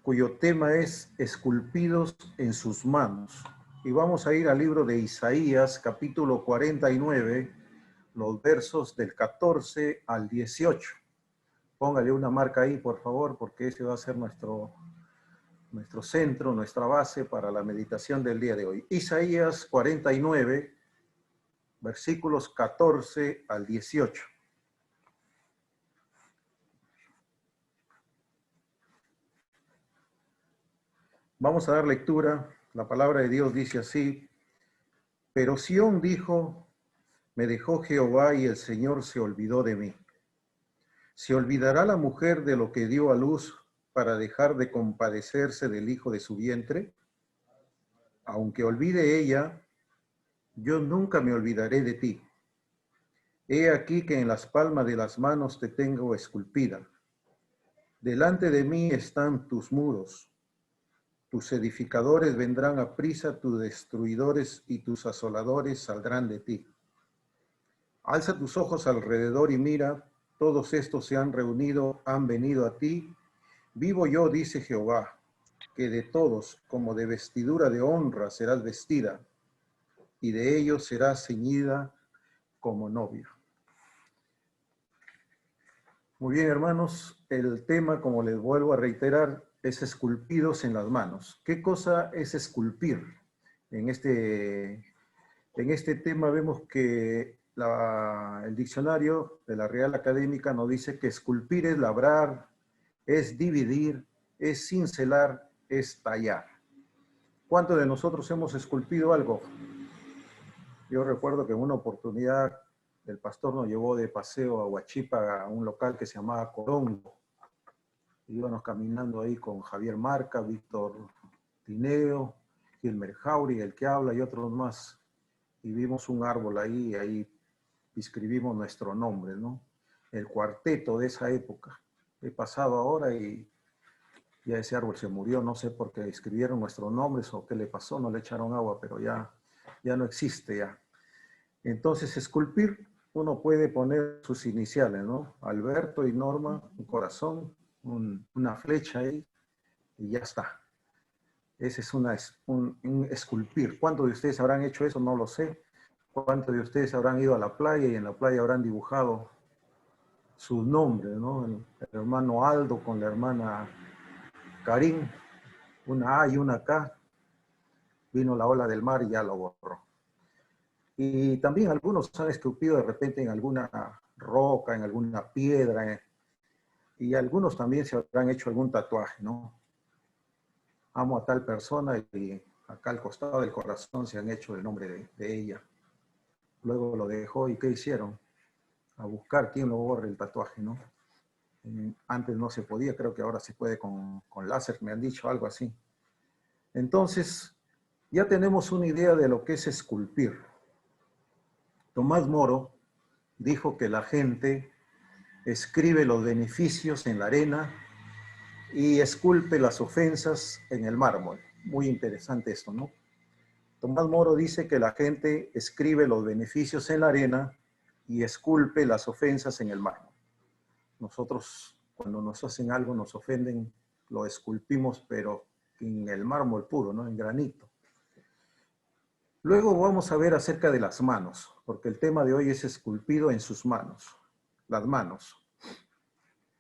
cuyo tema es esculpidos en sus manos. Y vamos a ir al libro de Isaías, capítulo 49, los versos del 14 al 18. Póngale una marca ahí, por favor, porque ese va a ser nuestro centro, nuestra base para la meditación del día de hoy. Isaías 49, versículos 14 al 18. Vamos a dar lectura. La palabra de Dios dice así: pero Sión dijo, me dejó Jehová y el Señor se olvidó de mí. ¿Se olvidará la mujer de lo que dio a luz para dejar de compadecerse del hijo de su vientre? Aunque olvide ella, yo nunca me olvidaré de ti. He aquí que en las palmas de las manos te tengo esculpida. Delante de mí están tus muros. Tus edificadores vendrán a prisa, tus destruidores y tus asoladores saldrán de ti. Alza tus ojos alrededor y mira, todos estos se han reunido, han venido a ti. Vivo yo, dice Jehová, que de todos, como de vestidura de honra, serás vestida, y de ellos serás ceñida como novia. Muy bien, hermanos, el tema, como les vuelvo a reiterar, es esculpidos en las manos. ¿Qué cosa es esculpir? En este tema vemos que el diccionario de la Real Académica nos dice que esculpir es labrar, es dividir, es cincelar, es tallar. ¿Cuántos de nosotros hemos esculpido algo? Yo recuerdo que en una oportunidad el pastor nos llevó de paseo a Huachipa, a un local que se llamaba Corongo. Íbamos caminando ahí con Javier Marca, Víctor Tineo, Gilmer Jauri, el que habla, y otros más. Y vimos un árbol ahí, y ahí escribimos nuestro nombre, ¿no? El cuarteto de esa época. He pasado ahora y ya ese árbol se murió, no sé por qué escribieron nuestros nombres o qué le pasó, no le echaron agua, pero ya no existe ya. Entonces, esculpir, uno puede poner sus iniciales, ¿no? Alberto y Norma, un corazón, una flecha ahí, y ya está. Ese es un esculpir. ¿Cuántos de ustedes habrán hecho eso? No lo sé. ¿Cuántos de ustedes habrán ido a la playa y en la playa habrán dibujado sus nombres, ¿no? El hermano Aldo con la hermana Karim, una A y una K. Vino la ola del mar y ya lo borró. Y también algunos han esculpido de repente en alguna roca, en alguna piedra, y algunos también se habrán hecho algún tatuaje, ¿no? Amo a tal persona y acá al costado del corazón se han hecho el nombre de ella. Luego lo dejó y ¿qué hicieron? A buscar quién lo borre el tatuaje, ¿no? Antes no se podía, creo que ahora se puede con láser, me han dicho algo así. Entonces, ya tenemos una idea de lo que es esculpir. Tomás Moro dijo que la gente escribe los beneficios en la arena y esculpe las ofensas en el mármol. Muy interesante esto, ¿no? Tomás Moro dice que la gente escribe los beneficios en la arena y esculpe las ofensas en el mármol. Nosotros, cuando nos hacen algo, nos ofenden, lo esculpimos, pero en el mármol puro, ¿no? En granito. Luego vamos a ver acerca de las manos, porque el tema de hoy es esculpido en sus manos. Las manos.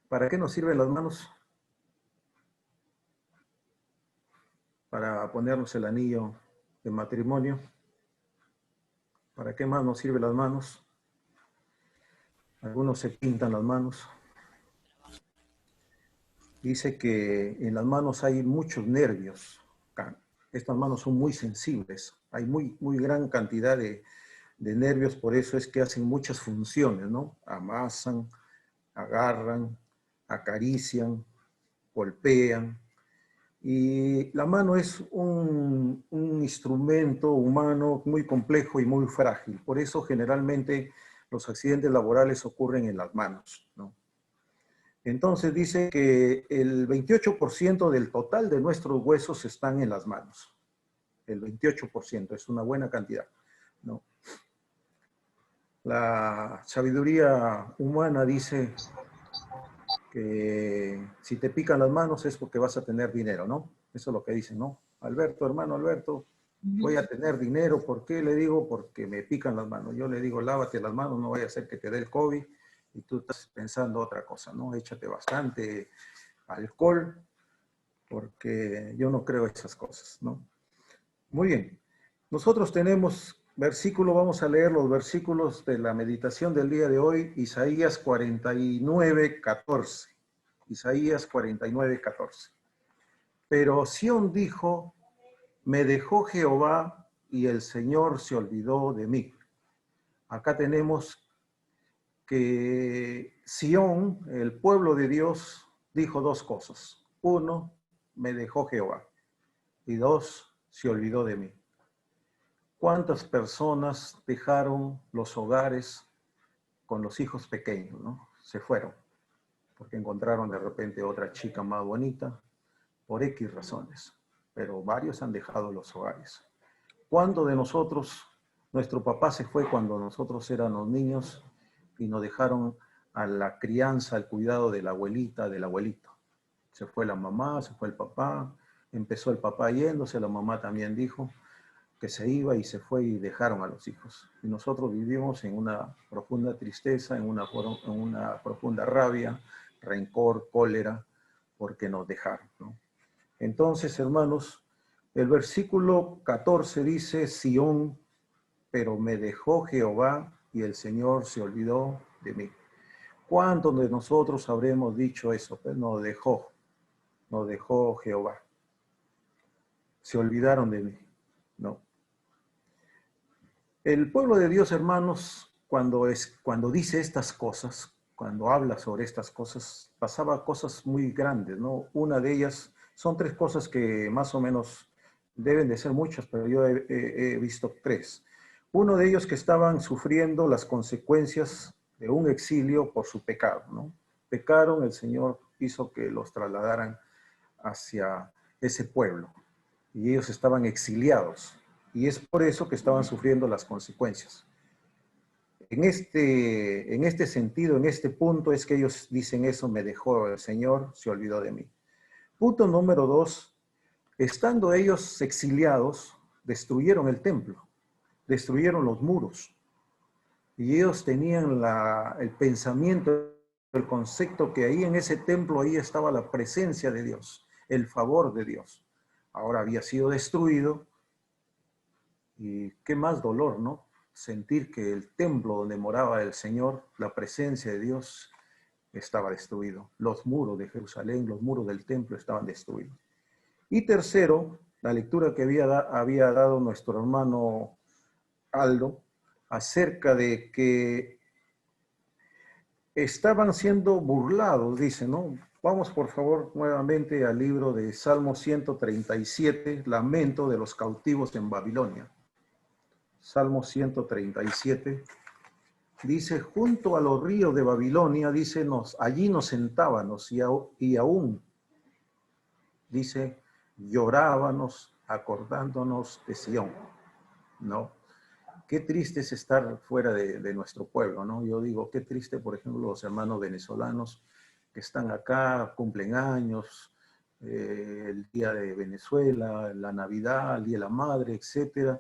¿Para qué nos sirven las manos? Para ponernos el anillo de matrimonio. ¿Para qué más nos sirven las manos? Algunos se pintan las manos. Dice que en las manos hay muchos nervios. Estas manos son muy sensibles. Hay muy gran cantidad de nervios, por eso es que hacen muchas funciones, ¿no? Amasan, agarran, acarician, golpean. Y la mano es un instrumento humano muy complejo y muy frágil. Por eso generalmente los accidentes laborales ocurren en las manos, ¿no? Entonces dice que el 28% del total de nuestros huesos están en las manos. El 28% es una buena cantidad, ¿no? La sabiduría humana dice que si te pican las manos es porque vas a tener dinero, ¿no? Eso es lo que dicen, ¿no? Alberto, hermano Alberto, voy a tener dinero. ¿Por qué le digo? Porque me pican las manos. Yo le digo, lávate las manos, no vaya a ser que te dé el COVID y tú estás pensando otra cosa, ¿no? Échate bastante alcohol, porque yo no creo esas cosas, ¿no? Muy bien. Nosotros tenemos versículo, vamos a leer los versículos de la meditación del día de hoy, Isaías 49, 14. Isaías 49, 14. Pero Sión dijo, me dejó Jehová y el Señor se olvidó de mí. Acá tenemos que Sión, el pueblo de Dios, dijo dos cosas. Uno, me dejó Jehová. Y dos, se olvidó de mí. ¿Cuántas personas dejaron los hogares con los hijos pequeños, ¿no? Se fueron porque encontraron de repente otra chica más bonita por X razones, pero varios han dejado los hogares. ¿Cuándo de nosotros, nuestro papá se fue cuando nosotros éramos niños y nos dejaron a la crianza, al cuidado de la abuelita, del abuelito? Se fue la mamá, se fue el papá, empezó el papá yéndose, la mamá también dijo que se iba y se fue y dejaron a los hijos. Y nosotros vivimos en una profunda tristeza, en una profunda rabia, rencor, cólera, porque nos dejaron, ¿no? Entonces, hermanos, el versículo 14 dice, Sión, pero me dejó Jehová y el Señor se olvidó de mí. ¿Cuántos de nosotros habremos dicho eso? Pues nos dejó Jehová. Se olvidaron de mí. No. El pueblo de Dios, hermanos, cuando dice estas cosas, cuando habla sobre estas cosas, pasaba cosas muy grandes, ¿no? Una de ellas, son tres cosas que más o menos deben de ser muchas, pero yo he visto tres. Uno de ellos que estaban sufriendo las consecuencias de un exilio por su pecado, ¿no? Pecaron, el Señor hizo que los trasladaran hacia ese pueblo y ellos estaban exiliados. Y es por eso que estaban sufriendo las consecuencias. En este sentido, en este punto, es que ellos dicen eso, me dejó el Señor, se olvidó de mí. Punto número dos, estando ellos exiliados, destruyeron el templo, destruyeron los muros. Y ellos tenían el pensamiento, el concepto que ahí en ese templo, ahí estaba la presencia de Dios, el favor de Dios. Ahora había sido destruido. Y qué más dolor, ¿no? Sentir que el templo donde moraba el Señor, la presencia de Dios, estaba destruido. Los muros de Jerusalén, los muros del templo estaban destruidos. Y tercero, la lectura que había dado nuestro hermano Aldo, acerca de que estaban siendo burlados, dice, ¿no? Vamos por favor nuevamente al libro de Salmo 137, Lamento de los cautivos en Babilonia. Salmo 137, dice, junto a los ríos de Babilonia, dice, allí nos sentábamos y aún, dice, llorábamos acordándonos de Sión, ¿no? Qué triste es estar fuera de nuestro pueblo, ¿no? Yo digo, qué triste, por ejemplo, los hermanos venezolanos que están acá, cumplen años, el Día de Venezuela, la Navidad, el Día de la Madre, etcétera,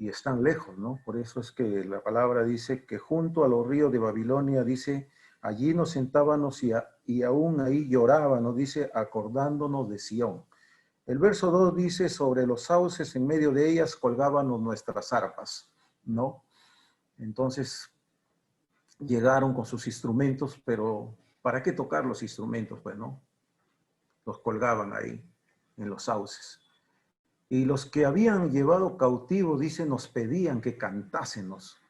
y están lejos, ¿no? Por eso es que la palabra dice que junto a los ríos de Babilonia, dice, allí nos sentábamos y aún ahí llorábamos, dice, acordándonos de Sión. El verso 2 dice, sobre los sauces en medio de ellas colgábamos nuestras arpas, ¿no? Entonces llegaron con sus instrumentos, pero ¿para qué tocar los instrumentos? Pues no, los colgaban ahí en los sauces. Y los que habían llevado cautivos, dice, nos pedían que cantásemos.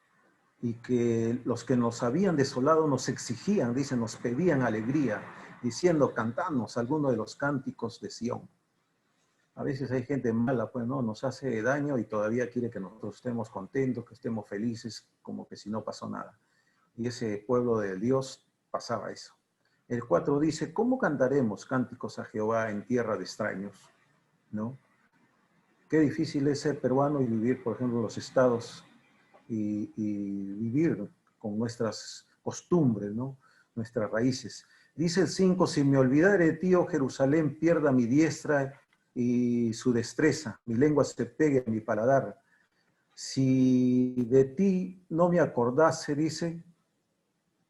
Y que los que nos habían desolado nos exigían, dice, nos pedían alegría, diciendo, cantamos alguno de los cánticos de Sión. A veces hay gente mala, pues no, nos hace daño y todavía quiere que nosotros estemos contentos, que estemos felices, como que si no pasó nada. Y ese pueblo de Dios pasaba eso. El 4 dice, ¿cómo cantaremos cánticos a Jehová en tierra de extraños? ¿No? Qué difícil es ser peruano y vivir, por ejemplo, en los estados y vivir con nuestras costumbres, ¿no? Nuestras raíces. Dice el 5, si me olvidare de ti, oh Jerusalén, pierda mi diestra y su destreza, mi lengua se pegue a mi paladar. Si de ti no me acordase, dice,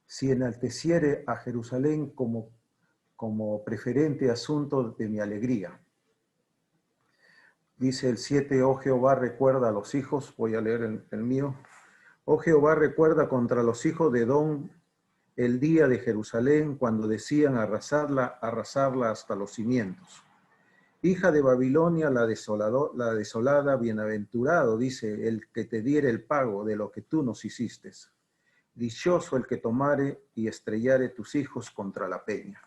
si enalteciere a Jerusalén como preferente asunto de mi alegría. Dice el 7, oh Jehová, recuerda a los hijos, voy a leer el mío. Oh Jehová, recuerda contra los hijos de Edom el día de Jerusalén, cuando decían arrasarla hasta los cimientos. Hija de Babilonia, la desolada, bienaventurado, dice, el que te diere el pago de lo que tú nos hiciste. Dichoso el que tomare y estrellare tus hijos contra la peña.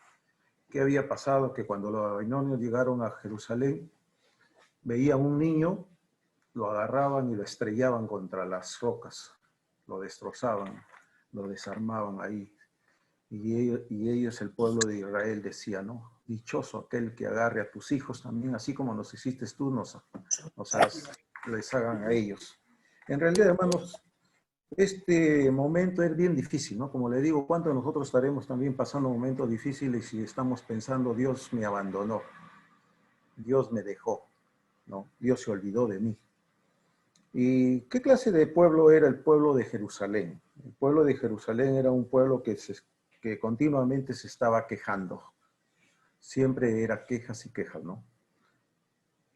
¿Qué había pasado? Que cuando los babilonios llegaron a Jerusalén, veían un niño, lo agarraban y lo estrellaban contra las rocas, lo destrozaban, lo desarmaban ahí. Y ellos, el pueblo de Israel, decía, ¿no? Dichoso aquel que agarre a tus hijos también, así como nos hiciste tú, les hagan a ellos. En realidad, hermanos, este momento es bien difícil, ¿no? Como le digo, ¿cuántos de nosotros estaremos también pasando momentos difíciles y estamos pensando, Dios me abandonó, Dios me dejó, ¿no? Dios se olvidó de mí. ¿Y qué clase de pueblo era el pueblo de Jerusalén? El pueblo de Jerusalén era un pueblo que continuamente se estaba quejando. Siempre era quejas y quejas, ¿no?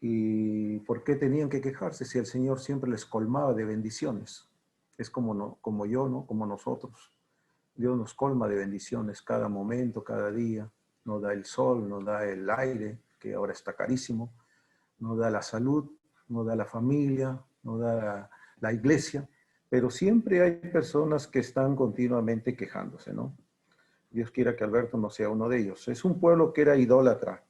¿Y por qué tenían que quejarse si el Señor siempre les colmaba de bendiciones? Es como yo, ¿no? Como nosotros. Dios nos colma de bendiciones cada momento, cada día. Nos da el sol, nos da el aire, que ahora está carísimo. Nos da la salud, nos da la familia, nos da la iglesia. Pero siempre hay personas que están continuamente quejándose, ¿no? Dios quiera que Alberto no sea uno de ellos. Es un pueblo que era idólatra.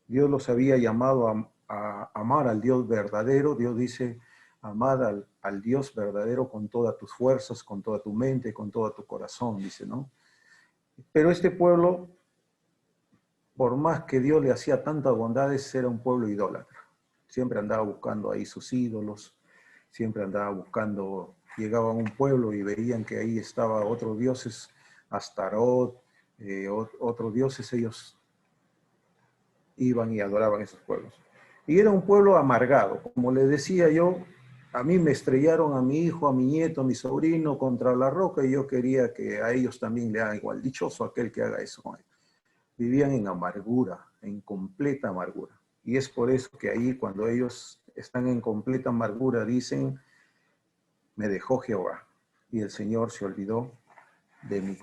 Dios los había llamado a amar al Dios verdadero. Dios dice, amad al Dios verdadero con todas tus fuerzas, con toda tu mente, con todo tu corazón, dice, ¿no? Pero este pueblo, por más que Dios le hacía tantas bondades, era un pueblo idólatra. Siempre andaba buscando ahí sus ídolos, siempre andaba buscando, llegaban a un pueblo y veían que ahí estaba otros dioses, Astarot, otros dioses, ellos iban y adoraban esos pueblos. Y era un pueblo amargado, como les decía yo, a mí me estrellaron a mi hijo, a mi nieto, a mi sobrino contra la roca y yo quería que a ellos también le hagan igual. Dichoso aquel que haga eso. Vivían en amargura, en completa amargura. Y es por eso que ahí cuando ellos están en completa amargura dicen, me dejó Jehová y el Señor se olvidó de mí.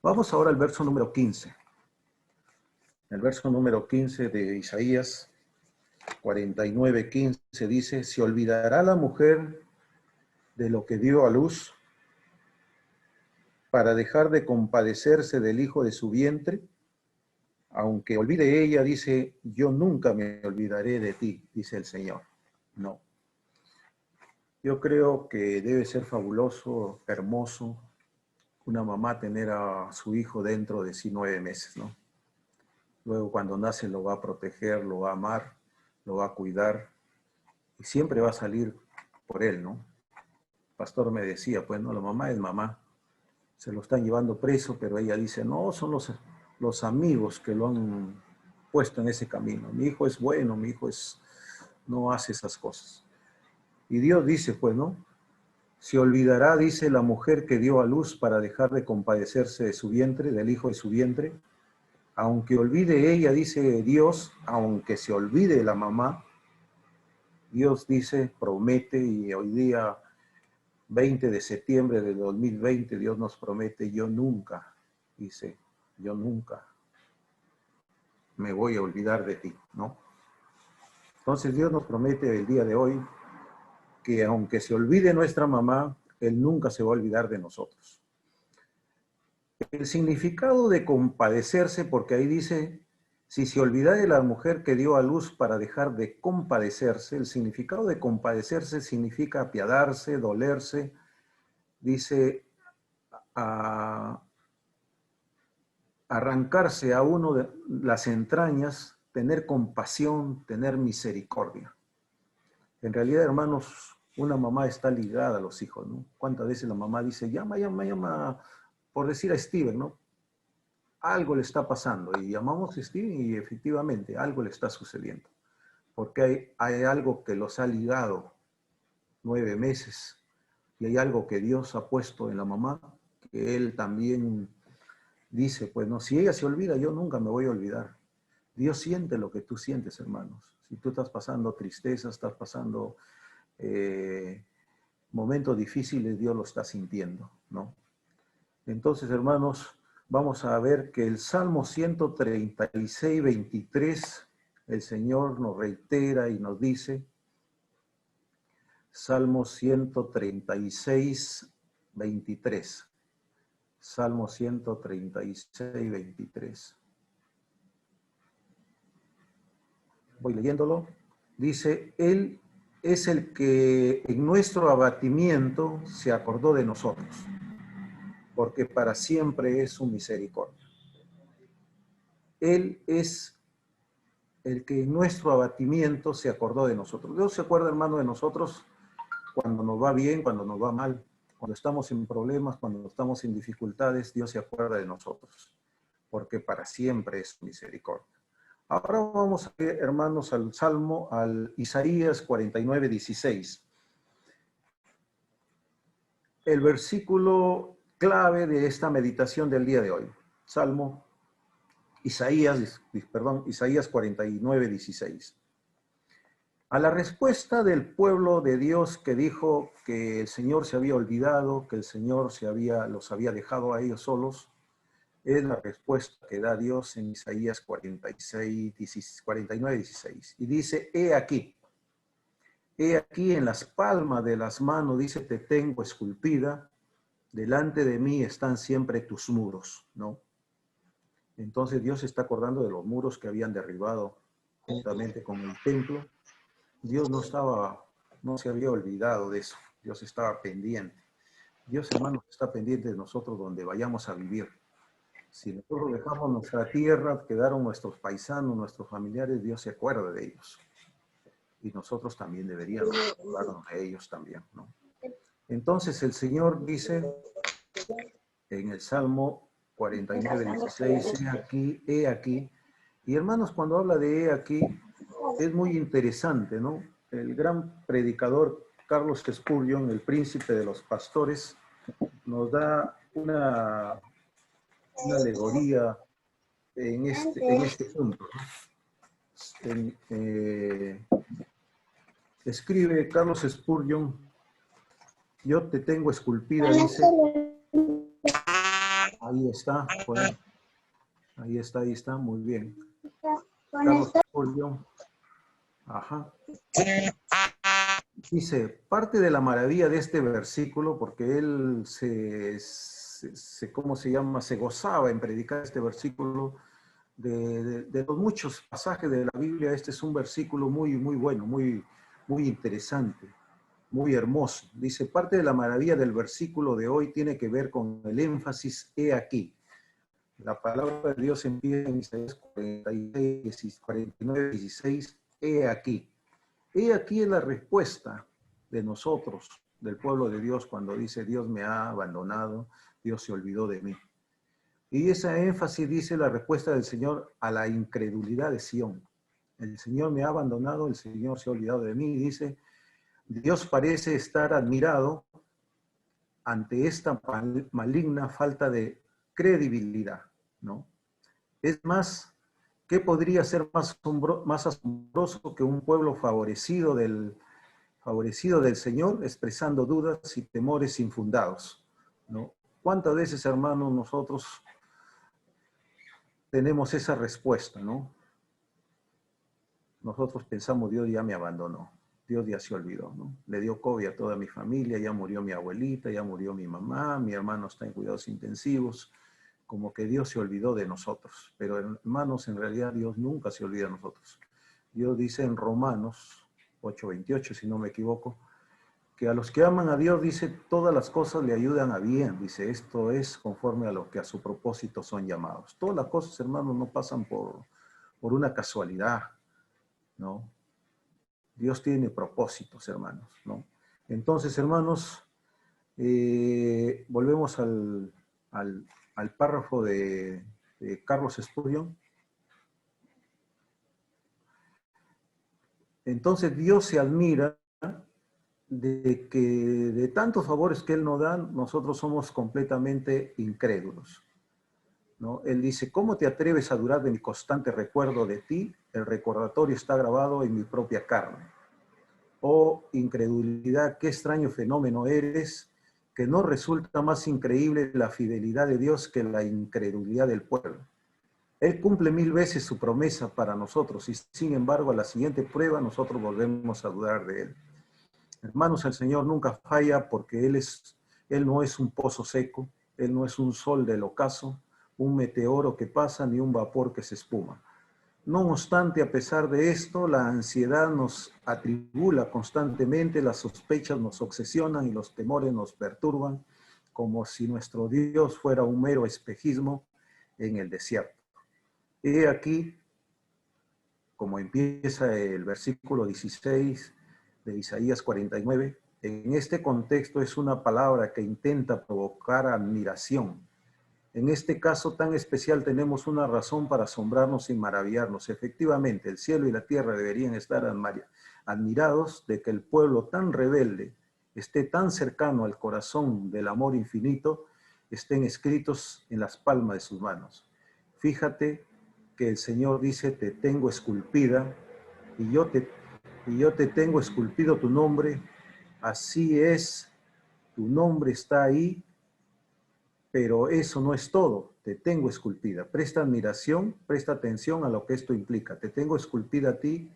Vamos ahora al verso número 15. El verso número 15 de Isaías 49:15 dice, ¿se olvidará la mujer de lo que dio a luz para dejar de compadecerse del hijo de su vientre? Aunque olvide ella, dice, yo nunca me olvidaré de ti, dice el Señor. No. Yo creo que debe ser fabuloso, hermoso, una mamá tener a su hijo dentro de sí 9 meses, ¿no? Luego cuando nace lo va a proteger, lo va a amar, lo va a cuidar y siempre va a salir por él, ¿no? El pastor me decía, pues no, la mamá es mamá, se lo están llevando preso, pero ella dice, no, son los amigos que lo han puesto en ese camino. Mi hijo es bueno, mi hijo no hace esas cosas. Y Dios dice, pues, ¿no? Se olvidará, dice, la mujer que dio a luz para dejar de compadecerse de su vientre, del hijo de su vientre. Aunque olvide ella, dice Dios, aunque se olvide la mamá, Dios dice, promete, y hoy día, 20 de septiembre de 2020, Dios nos promete, yo nunca, dice, yo nunca me voy a olvidar de ti, ¿no? Entonces Dios nos promete el día de hoy que aunque se olvide nuestra mamá, Él nunca se va a olvidar de nosotros. El significado de compadecerse, porque ahí dice, si se olvida de la mujer que dio a luz para dejar de compadecerse, el significado de compadecerse significa apiadarse, dolerse, dice, arrancarse a uno de las entrañas, tener compasión, tener misericordia. En realidad, hermanos, una mamá está ligada a los hijos, ¿no? ¿Cuántas veces la mamá dice, llama, por decir a Steven, ¿no? algo le está pasando. Y llamamos a Steven y efectivamente algo le está sucediendo. Porque hay algo que los ha ligado 9 meses y hay algo que Dios ha puesto en la mamá, que él también dice, pues no, si ella se olvida, yo nunca me voy a olvidar. Dios siente lo que tú sientes, hermanos. Si tú estás pasando tristeza, estás pasando momentos difíciles, Dios lo está sintiendo, ¿no? Entonces, hermanos, vamos a ver que el Salmo 136, 23, el Señor nos reitera y nos dice, Salmo 136, 23. Salmo 136, 23. Voy leyéndolo. Dice, Él es el que en nuestro abatimiento se acordó de nosotros, porque para siempre es su misericordia. Él es el que en nuestro abatimiento se acordó de nosotros. Dios se acuerda, hermano, de nosotros cuando nos va bien, cuando nos va mal, cuando estamos en problemas, cuando estamos en dificultades, Dios se acuerda de nosotros, porque para siempre es su misericordia. Ahora vamos a ver, hermanos, al Salmo, al Isaías 49, 16. El versículo clave de esta meditación del día de hoy. Salmo, Isaías 49, 16. A la respuesta del pueblo de Dios que dijo que el Señor se había olvidado, que el Señor los había dejado a ellos solos, es la respuesta que da Dios en Isaías 49, 16. Y dice, he aquí en las palmas de las manos, dice, te tengo esculpida, delante de mí están siempre tus muros, ¿no? Entonces Dios se está acordando de los muros que habían derribado juntamente con el templo. Dios no se había olvidado de eso. Dios estaba pendiente. Dios, hermanos, está pendiente de nosotros donde vayamos a vivir. Si nosotros dejamos nuestra tierra, quedaron nuestros paisanos, nuestros familiares, Dios se acuerda de ellos. Y nosotros también deberíamos acordarnos de ellos también, ¿no? Entonces el Señor dice en el Salmo 49, 16, he aquí. Y hermanos, cuando habla de he aquí, es muy interesante, ¿no? El gran predicador Carlos Spurgeon, el príncipe de los pastores, nos da una alegoría en este punto. Escribe Carlos Spurgeon, yo te tengo esculpida, dice, ahí está, bueno, ahí está, muy bien. Carlos Spurgeon, ajá. Dice, parte de la maravilla de este versículo, porque él ¿cómo se llama? Se gozaba en predicar este versículo. De los muchos pasajes de la Biblia, este es un versículo muy, muy bueno, muy, muy interesante, muy hermoso. Dice, parte de la maravilla del versículo de hoy tiene que ver con el énfasis, he aquí. La palabra de Dios empieza en Isaías 49, 16, he aquí. He aquí es la respuesta de nosotros, del pueblo de Dios, cuando dice, Dios me ha abandonado, Dios se olvidó de mí. Y esa énfasis dice la respuesta del Señor a la incredulidad de Sión. El Señor me ha abandonado, el Señor se ha olvidado de mí. Y dice, Dios parece estar admirado ante esta maligna falta de credibilidad, ¿no? Es más, ¿qué podría ser más asombroso que un pueblo favorecido del Señor expresando dudas y temores infundados, ¿no? ¿Cuántas veces, hermanos, nosotros tenemos esa respuesta, ¿no? Nosotros pensamos, Dios ya me abandonó, Dios ya se olvidó, ¿no? Le dio COVID a toda mi familia, ya murió mi abuelita, ya murió mi mamá, mi hermano está en cuidados intensivos, como que Dios se olvidó de nosotros. Pero hermanos, en realidad Dios nunca se olvida de nosotros. Dios dice en Romanos 8:28, si no me equivoco, que a los que aman a Dios, dice, todas las cosas le ayudan a bien. Dice, esto es conforme a lo que a su propósito son llamados. Todas las cosas, hermanos, no pasan por una casualidad, ¿no? Dios tiene propósitos, hermanos, ¿no? Entonces, hermanos, volvemos al párrafo de Carlos Spurgeon. Entonces Dios se admira de que de tantos favores que Él nos da, nosotros somos completamente incrédulos, ¿no? Él dice, ¿cómo te atreves a dudar de mi constante recuerdo de ti? El recordatorio está grabado en mi propia carne. Oh incredulidad, qué extraño fenómeno eres, que no resulta más increíble la fidelidad de Dios que la incredulidad del pueblo. Él cumple 1000 veces su promesa para nosotros y sin embargo a la siguiente prueba nosotros volvemos a dudar de Él. Hermanos, el Señor nunca falla porque Él no es un pozo seco, Él no es un sol del ocaso, un meteoro que pasa ni un vapor que se espuma. No obstante, a pesar de esto, la ansiedad nos atribula constantemente, las sospechas nos obsesionan y los temores nos perturban, como si nuestro Dios fuera un mero espejismo en el desierto. He aquí, como empieza el versículo 16 de Isaías 49, en este contexto es una palabra que intenta provocar admiración. En este caso tan especial tenemos una razón para asombrarnos y maravillarnos. Efectivamente, el cielo y la tierra deberían estar admirados de que el pueblo tan rebelde esté tan cercano al corazón del amor infinito, estén escritos en las palmas de sus manos. Fíjate que el Señor dice, te tengo esculpida, y yo te tengo esculpido tu nombre, así es, tu nombre está ahí, pero eso no es todo, te tengo esculpida. Presta admiración, presta atención a lo que esto implica. Te tengo esculpida a ti,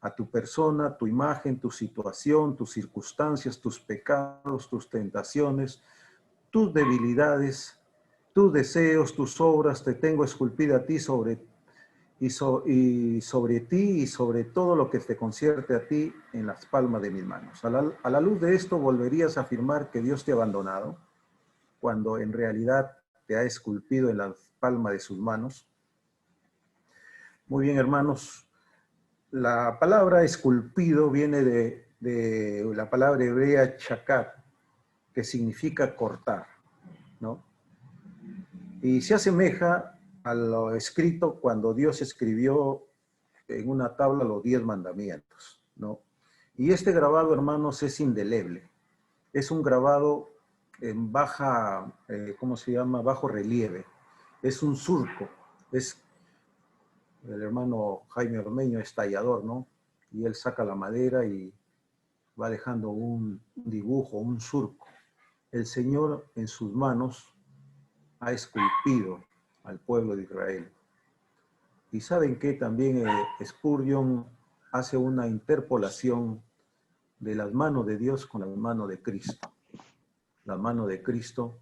a tu persona, tu imagen, tu situación, tus circunstancias, tus pecados, tus tentaciones, tus debilidades, tus deseos, tus obras, te tengo esculpida a ti sobre ti y sobre todo lo que te concierne a ti en las palmas de mis manos. A la luz de esto, ¿volverías a afirmar que Dios te ha abandonado cuando en realidad te ha esculpido en la palma de sus manos? Muy bien, hermanos. La palabra esculpido viene de la palabra hebrea chakat, que significa cortar, ¿no? Y se asemeja a lo escrito cuando Dios escribió en una tabla los 10 mandamientos, ¿no? Y este grabado, hermanos, es indeleble. Es un grabado en baja, ¿cómo se llama? Bajo relieve. Es un surco. Es el hermano Jaime Ormeño es tallador, ¿no? Y él saca la madera y va dejando un dibujo, un surco. El Señor en sus manos ha esculpido al pueblo de Israel. Y saben que también Spurgeon hace una interpolación de las manos de Dios con las manos de Cristo. Las manos de Cristo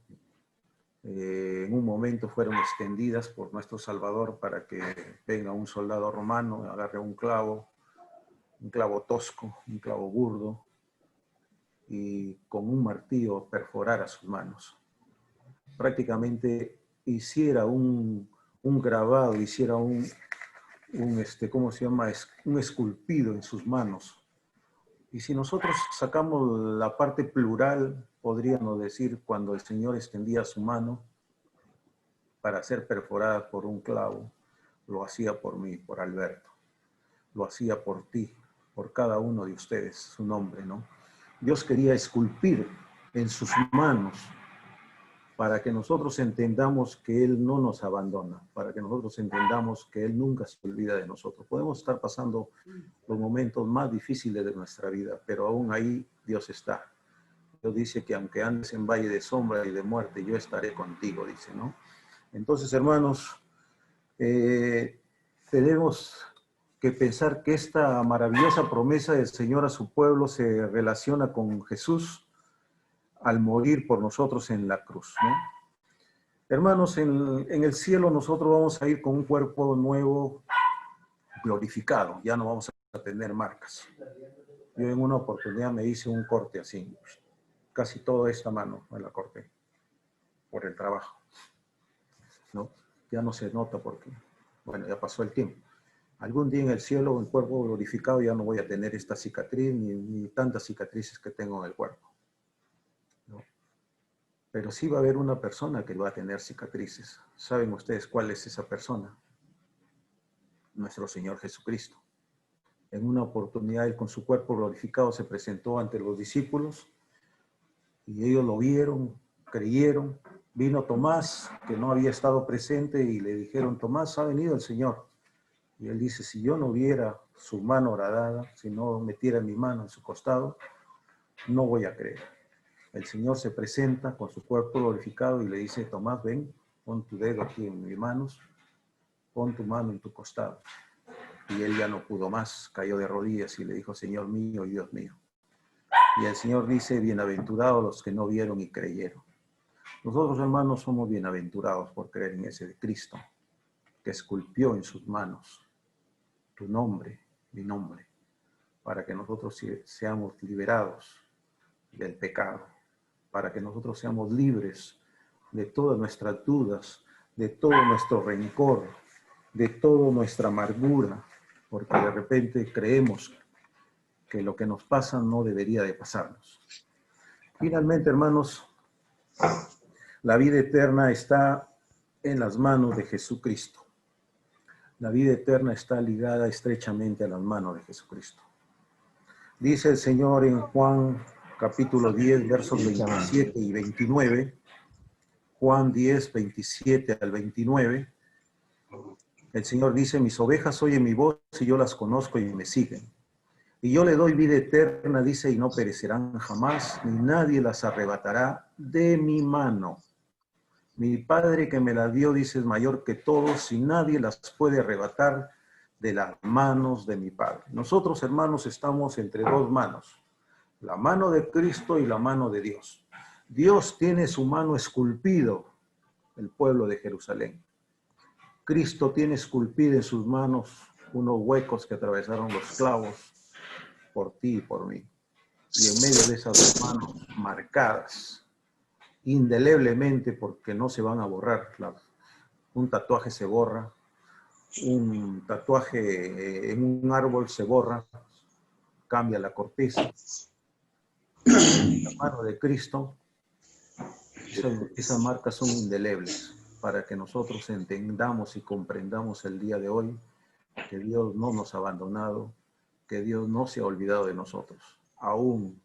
en un momento fueron extendidas por nuestro Salvador para que venga un soldado romano, agarre un clavo tosco, un clavo burdo, y con un martillo perforara sus manos. Prácticamente hiciera un grabado, hiciera ¿cómo se llama? Un esculpido en sus manos. Y si nosotros sacamos la parte plural, podríamos decir cuando el Señor extendía su mano para ser perforada por un clavo, lo hacía por mí, por Alberto. Lo hacía por ti, por cada uno de ustedes, su nombre, ¿no? Dios quería esculpir en sus manos para que nosotros entendamos que Él no nos abandona, para que nosotros entendamos que Él nunca se olvida de nosotros. Podemos estar pasando los momentos más difíciles de nuestra vida, pero aún ahí Dios está. Dios dice que aunque andes en valle de sombra y de muerte, yo estaré contigo, dice, ¿no? Entonces, hermanos, tenemos que pensar que esta maravillosa promesa del Señor a su pueblo se relaciona con Jesús al morir por nosotros en la cruz, ¿no? Hermanos, en el cielo nosotros vamos a ir con un cuerpo nuevo, glorificado, ya no vamos a tener marcas. Yo en una oportunidad me hice un corte así, casi toda esta mano me la corté por el trabajo, ¿no? Ya no se nota porque, bueno, ya pasó el tiempo. Algún día en el cielo, en cuerpo glorificado, ya no voy a tener esta cicatriz ni tantas cicatrices que tengo en el cuerpo, ¿no? pero sí va a haber una persona que va a tener cicatrices. ¿Saben ustedes cuál es esa persona? Nuestro Señor Jesucristo. En una oportunidad, Él con su cuerpo glorificado se presentó ante los discípulos y ellos lo vieron, creyeron. Vino Tomás, que no había estado presente, y le dijeron: Tomás, ha venido el Señor. Y él dice: si yo no viera su mano horadada, si no metiera mi mano en su costado, no voy a creer. El Señor se presenta con su cuerpo glorificado y le dice: Tomás, ven, pon tu dedo aquí en mis manos, pon tu mano en tu costado. Y él ya no pudo más, cayó de rodillas y le dijo: Señor mío y Dios mío. Y el Señor dice: bienaventurados los que no vieron y creyeron. Nosotros, hermanos, somos bienaventurados por creer en ese de Cristo, que esculpió en sus manos tu nombre, mi nombre, para que nosotros seamos liberados del pecado, para que nosotros seamos libres de todas nuestras dudas, de todo nuestro rencor, de toda nuestra amargura, porque de repente creemos que lo que nos pasa no debería de pasarnos. Finalmente, hermanos, la vida eterna está en las manos de Jesucristo. La vida eterna está ligada estrechamente a las manos de Jesucristo. Dice el Señor en Juan capítulo 10, versos 27 y 29, Juan 10, 27 al 29, el Señor dice: mis ovejas oyen mi voz y yo las conozco y me siguen. Y yo le doy vida eterna, dice, y no perecerán jamás, ni nadie las arrebatará de mi mano. Mi Padre que me las dio, dice, es mayor que todos, y nadie las puede arrebatar de las manos de mi Padre. Nosotros, hermanos, estamos entre dos manos, la mano de Cristo y la mano de Dios. Dios tiene su mano esculpido el pueblo de Jerusalén. Cristo tiene esculpido en sus manos unos huecos que atravesaron los clavos por ti y por mí. Y en medio de esas manos marcadas, indeleblemente, porque no se van a borrar. Un tatuaje se borra, un tatuaje en un árbol se borra, cambia la corteza. La mano de Cristo, esas marcas son indelebles, para que nosotros entendamos y comprendamos el día de hoy que Dios no nos ha abandonado, que Dios no se ha olvidado de nosotros, aún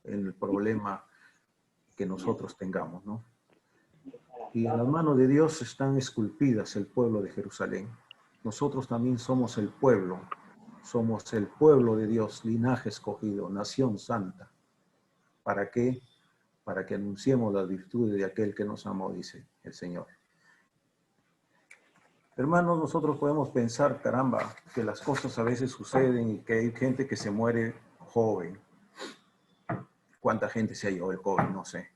en el problema que nosotros tengamos, ¿no? Y en las manos de Dios están esculpidas el pueblo de Jerusalén. Nosotros también somos el pueblo de Dios, linaje escogido, nación santa. ¿Para qué? Para que anunciemos las virtudes de aquel que nos amó, dice el Señor. Hermanos, nosotros podemos pensar, caramba, que las cosas a veces suceden y que hay gente que se muere joven. ¿Cuánta gente se ha llevado el COVID? No sé.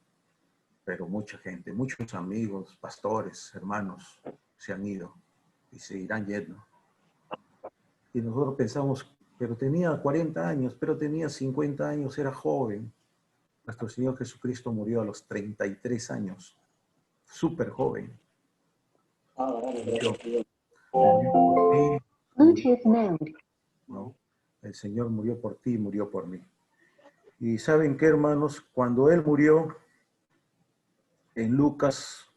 Pero mucha gente, muchos amigos, pastores, hermanos, se han ido y se irán yendo. Y nosotros pensamos, pero tenía 40 años, pero tenía 50 años, era joven. Nuestro Señor Jesucristo murió a los 33 años, súper joven. Murió por ti, ¿no? El Señor murió por ti, murió por mí. Y ¿saben qué, hermanos? Cuando Él murió, en Lucas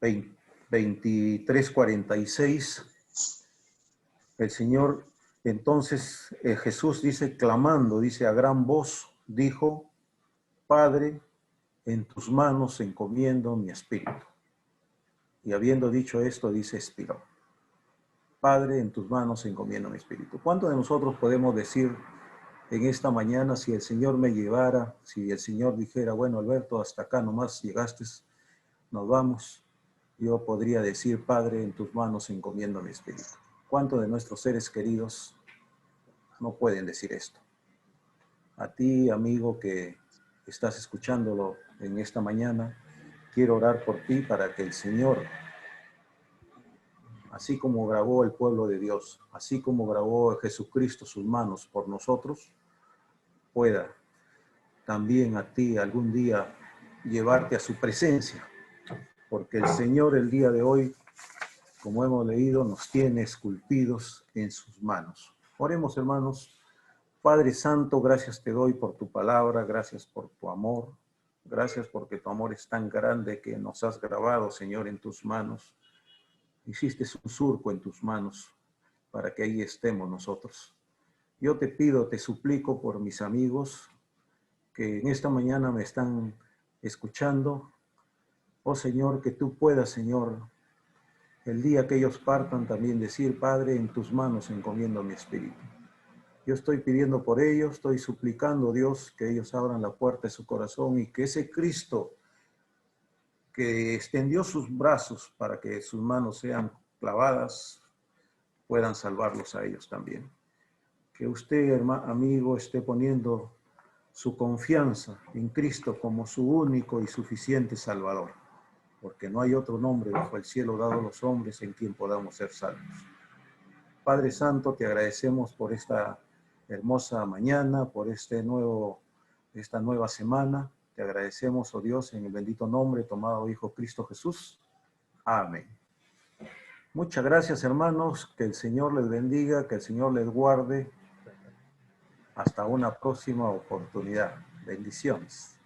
23:46, el Señor, entonces Jesús dice, clamando, dice a gran voz, dijo: Padre, en tus manos encomiendo mi espíritu. Y habiendo dicho esto, dice, expiró. Padre, en tus manos encomiendo mi espíritu. ¿Cuántos de nosotros podemos decir en esta mañana, si el Señor me llevara, si el Señor dijera, bueno, Alberto, hasta acá nomás llegaste, nos vamos? Yo podría decir, Padre, en tus manos encomiendo mi espíritu. ¿Cuántos de nuestros seres queridos no pueden decir esto? A ti, amigo, que estás escuchándolo en esta mañana, quiero orar por ti para que el Señor, así como grabó el pueblo de Dios, así como grabó Jesucristo sus manos por nosotros, pueda también a ti algún día llevarte a su presencia, porque el Señor el día de hoy, como hemos leído, nos tiene esculpidos en sus manos. Oremos, hermanos. Padre Santo, gracias te doy por tu palabra, gracias por tu amor, Gracias porque tu amor es tan grande que nos has grabado, Señor, en tus manos. Hiciste un surco en tus manos para que ahí estemos nosotros. Yo te pido, te suplico por mis amigos que en esta mañana me están escuchando. Oh Señor, que tú puedas, Señor, el día que ellos partan también decir, Padre, en tus manos encomiendo mi espíritu. Yo estoy pidiendo por ellos, estoy suplicando, Dios, que ellos abran la puerta de su corazón y que ese Cristo que extendió sus brazos para que sus manos sean clavadas, puedan salvarlos a ellos también. Que usted, amigo, esté poniendo su confianza en Cristo como su único y suficiente Salvador, porque no hay otro nombre bajo el cielo dado a los hombres en quien podamos ser salvos. Padre Santo, te agradecemos por esta hermosa mañana, por esta nueva semana. Te agradecemos, oh Dios, en el bendito nombre tomado Hijo Cristo Jesús. Amén. Muchas gracias, hermanos. Que el Señor les bendiga, que el Señor les guarde. Hasta una próxima oportunidad. Bendiciones.